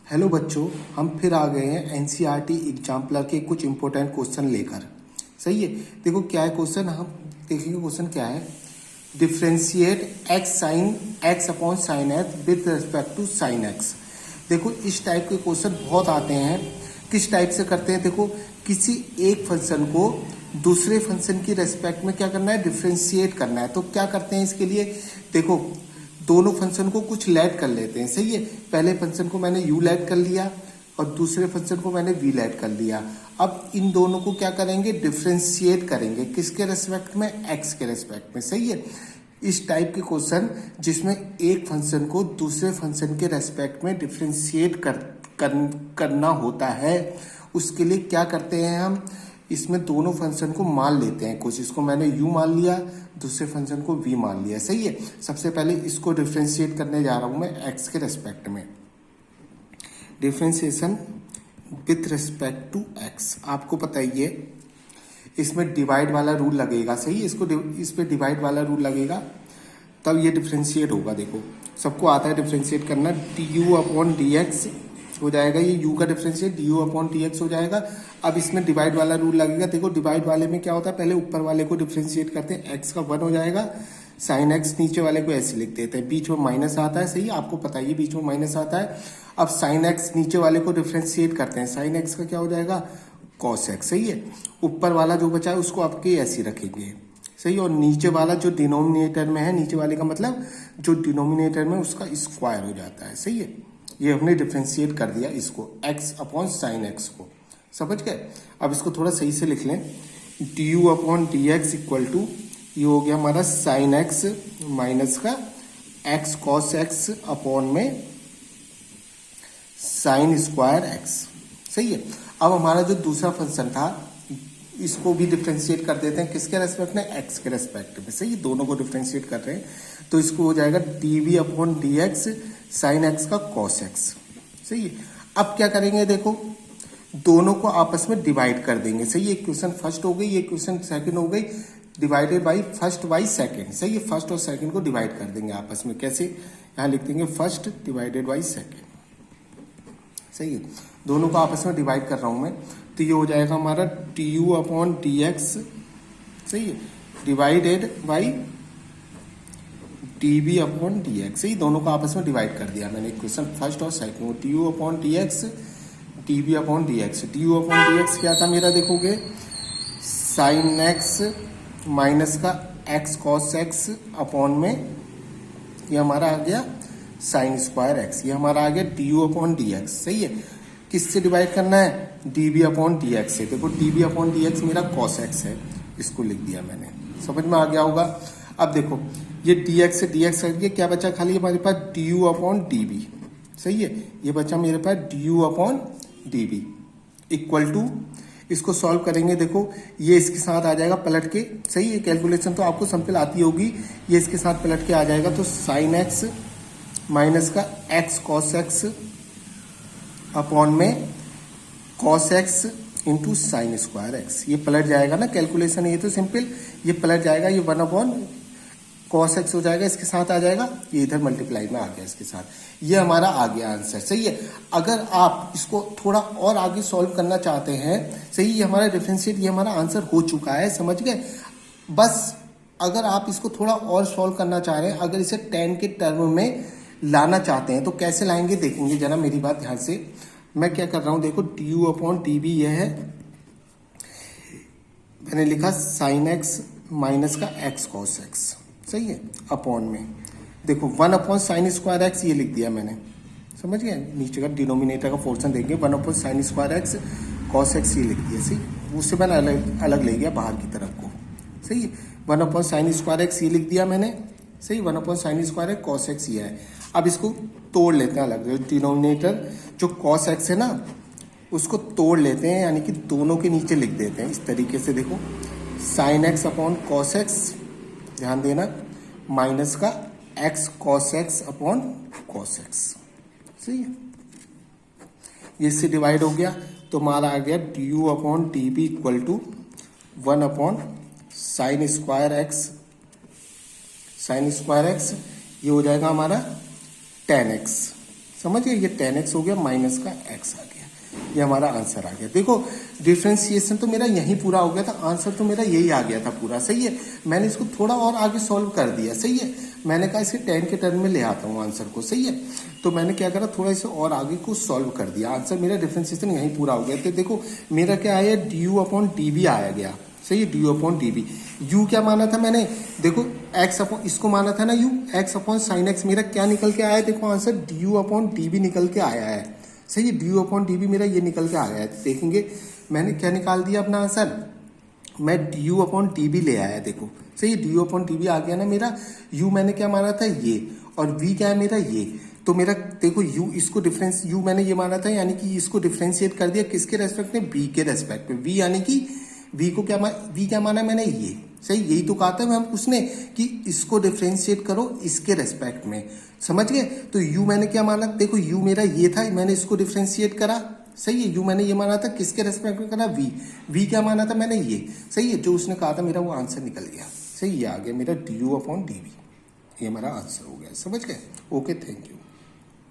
Hello बच्चों, हम फिर आ गए हैं एनसीईआरटी एग्जाम्पलर के कुछ इंपॉर्टेंट क्वेश्चन लेकर। सही है। देखो क्या है क्वेश्चन, हम देखेंगे क्वेश्चन क्या है। Differentiate x sine x upon sine x with respect to sine x. देखो इस टाइप के क्वेश्चन बहुत आते हैं। किस टाइप से करते हैं, देखो किसी एक फंक्शन को दूसरे फंक्शन की रेस्पेक्ट में क्या करना है, डिफ्रेंशिएट करना है। तो क्या करते हैं इसके लिए, देखो दोनों फंक्शन को कुछ लेट कर लेते हैं। सही है। पहले फंक्शन को मैंने u लेट कर लिया और दूसरे फंक्शन को मैंने v लेट कर लिया। अब इन दोनों को क्या करेंगे, डिफ्रेंशिएट करेंगे। किसके रेस्पेक्ट में, x के रेस्पेक्ट में। सही है। इस टाइप के क्वेश्चन जिसमें एक फंक्शन को दूसरे फंक्शन के रेस्पेक्ट में डिफ्रेंशिएट करना होता है, उसके लिए क्या करते हैं हम, इसमें दोनों फंक्शन को मान लेते हैं कुछ। इसको मैंने u मान लिया, दूसरे फंक्शन को v मान लिया। सही है। सबसे पहले इसको डिफ्रेंशिएट करने जा रहा हूं मैं x के रेस्पेक्ट में। Differentiation with respect to x, आपको पता ही है इसमें डिवाइड वाला रूल लगेगा। सही है। इस पे डिवाइड वाला रूल लगेगा तब ये डिफ्रेंशिएट होगा। देखो सबको आता है डिफ्रेंशिएट करना। du अपॉन dx हो जाएगा, ये u का डिफरेंशिएट du अपॉन dx हो जाएगा। अब इसमें डिवाइड वाला रूल लगेगा। देखो डिवाइड वाले में क्या होता है, पहले ऊपर वाले को डिफरेंशिएट करते हैं, x का 1 हो जाएगा, साइन x नीचे वाले को ऐसे लिख देते हैं, बीच में माइनस आता है। सही, आपको पता है बीच में माइनस आता है। अब साइन x नीचे वाले को डिफरेंशिएट करते हैं, साइन x का क्या हो जाएगा, कॉस x। सही है। ऊपर वाला जो बचा है उसको आपके ऐसे रखेंगे। सही। और नीचे वाला जो डिनोमिनेटर में है, नीचे वाले का मतलब जो डिनोमिनेटर में उसका स्क्वायर हो जाता है। सही है। ये हमने डिफ्रेंशिएट कर दिया इसको, x अपॉन साइन एक्स को। समझ गए। अब इसको थोड़ा सही से लिख लें। du upon d x equal to, ये हो गया हमारा साइन एक्स माइनस का x कॉस एक्स अपॉन में साइन स्क्वायर एक्स। सही है। अब हमारा जो दूसरा फंक्शन था इसको भी डिफ्रेंशिएट कर देते हैं, किसके रेस्पेक्ट में, x के रेस्पेक्ट में। सही, दोनों को डिफ्रेंशिएट कर रहे हैं तो इसको हो जाएगा dv upon d x sine x का कॉस एक्स। सही है। अब क्या करेंगे, देखो दोनों को आपस में डिवाइड कर देंगे। सही है। इक्वेशन फर्स्ट हो गई, ये इक्वेशन सेकंड हो गई, divided by first by second. सही है। फर्स्ट और सेकंड को डिवाइड कर देंगे आपस में। कैसे, यहाँ लिख देंगे फर्स्ट डिवाइडेड बाई सेकंड। सही है। दोनों को आपस में डिवाइड कर रहा हूं मैं, तो ये हो जाएगा हमारा du अपॉन डी एक्स। सही है। Divided by dv upon d x. सही, दोनों को आपस में डिवाइड कर दिया मैंने, इक्वेशन फर्स्ट और सेकंड को। du upon d x dv upon d x. du upon d x क्या था मेरा, देखोगे साइन एक्स माइनस का x कॉस एक्स अपॉन में ये हमारा आ गया साइन स्क्वायर एक्स। ये हमारा आ गया du अपॉन डी एक्स। सही है। किससे डिवाइड करना है, dv अपॉन डी एक्स से। देखो dv अपॉन डी एक्स मेरा कॉस एक्स है, इसको लिख दिया मैंने। समझ में आ गया होगा। अब देखो ये dx से dx करके क्या बचा, खाली हमारे पास du अपॉन dv। सही है। ये बचा मेरे पास du upon dv equal to, इसको सॉल्व करेंगे। देखो ये इसके साथ आ जाएगा पलट के। सही है। कैलकुलेशन तो आपको सिंपल आती होगी, ये इसके साथ पलट के आ जाएगा। तो साइन एक्स माइनस का x कॉस एक्स अपॉन में cos x into sine square x. ये पलट जाएगा ना कैलकुलेशन, ये तो सिंपल, ये पलट जाएगा, ये 1 अपॉन कॉस एक्स हो जाएगा, इसके साथ आ जाएगा, ये इधर मल्टीप्लाई में आ गया इसके साथ। ये हमारा आ गया आंसर। सही है। अगर आप इसको थोड़ा और आगे सॉल्व करना चाहते हैं, सही, ये हमारा डिफरेंशिएट, ये हमारा आंसर हो चुका है। समझ गए। बस अगर आप इसको थोड़ा और सॉल्व करना चाह रहे हैं, अगर इसे 10 के टर्म में लाना चाहते हैं तो कैसे लाएंगे, देखेंगे जरा मेरी बात ध्यान से। मैं क्या कर रहा हूं, देखो du अपॉन dv यह है, मैंने लिखा साइन एक्स माइनस का x कॉस एक्स। सही है। अपॉन में देखो 1 अपॉन साइन स्क्वायर एक्स, ये लिख दिया मैंने। समझ गए। नीचे का डिनोमिनेटर का पोर्शन देंगे, 1 upon sine square x cos x, ये लिख दिया। सही, उससे मैंने अलग ले गया बाहर की तरफ को। सही है। 1 अपॉन साइन स्क्वायर एक्स ये लिख दिया मैंने। सही, 1 upon sine square x cos x ये है। अब इसको तोड़ लेते हैं अलग, जो डिनोमिनेटर जो कॉस एक्स है ना उसको तोड़ लेते हैं, यानी कि दोनों के नीचे लिख देते हैं इस तरीके से। देखो sign x upon cos x, ध्यान देना, माइनस का x cos x upon cos x. सही है। ये इससे डिवाइड हो गया तो हमारा आ गया du upon d b equal to 1 upon sine square x, sine square x, ये हो जाएगा हमारा 10x। समझ गए, ये 10x हो गया माइनस का x आ गया, ये हमारा आंसर आ गया। देखो डिफ्रेंशिएशन तो मेरा यहीं पूरा हो गया था, आंसर तो मेरा यही आ गया था पूरा, सही है। मैंने इसको थोड़ा और आगे सॉल्व कर दिया, सही है। मैंने कहा इसे 10 के टर्म में ले आता हूँ आंसर को, सही है। तो मैंने क्या करा, थोड़ा इसे और आगे को सॉल्व कर दिया, आंसर मेरा डिफ्रेंशिएशन यहीं पूरा हो गया। तो देखो मेरा क्या आया, du अपॉन dv आया गया, सही है, du अपॉन dv। u क्या माना था मैंने, देखो x अपॉन, इसको माना था ना u, x upon sine x, मेरा क्या निकल के आया है, देखो आंसर du अपॉन dv निकल के आया है, सही है। du अपॉन dv मेरा ये निकल के आया है, देखेंगे मैंने क्या निकाल दिया अपना आंसर, मैं du अपॉन dv ले आया, देखो सही है, du अपॉन dv आ गया ना मेरा। u मैंने क्या माना था ये, और v क्या है मेरा ये, तो मेरा देखो u, इसको डिफरेंस u मैंने ये माना था, यानी कि इसको डिफरेंशिएट कर दिया किसके रेस्पेक्ट में, v के रेस्पेक्ट में। v यानी कि v को क्या v क्या माना मैंने ये, सही, यही तो कहा था हम उसने कि इसको डिफरेंशिएट करो इसके रेस्पेक्ट में, समझ गए। तो u मैंने क्या माना, देखो u मेरा ये था, मैंने इसको डिफरेंशिएट करा, सही है। u मैंने ये माना था किसके रेस्पेक्ट में करा, v क्या माना था मैंने ये, सही है। जो उसने कहा था मेरा वो आंसर निकल गया, सही, ये आ गया मेरा du अपॉन dv, ये हमारा आंसर हो गया, समझ गए। Okay, thank you.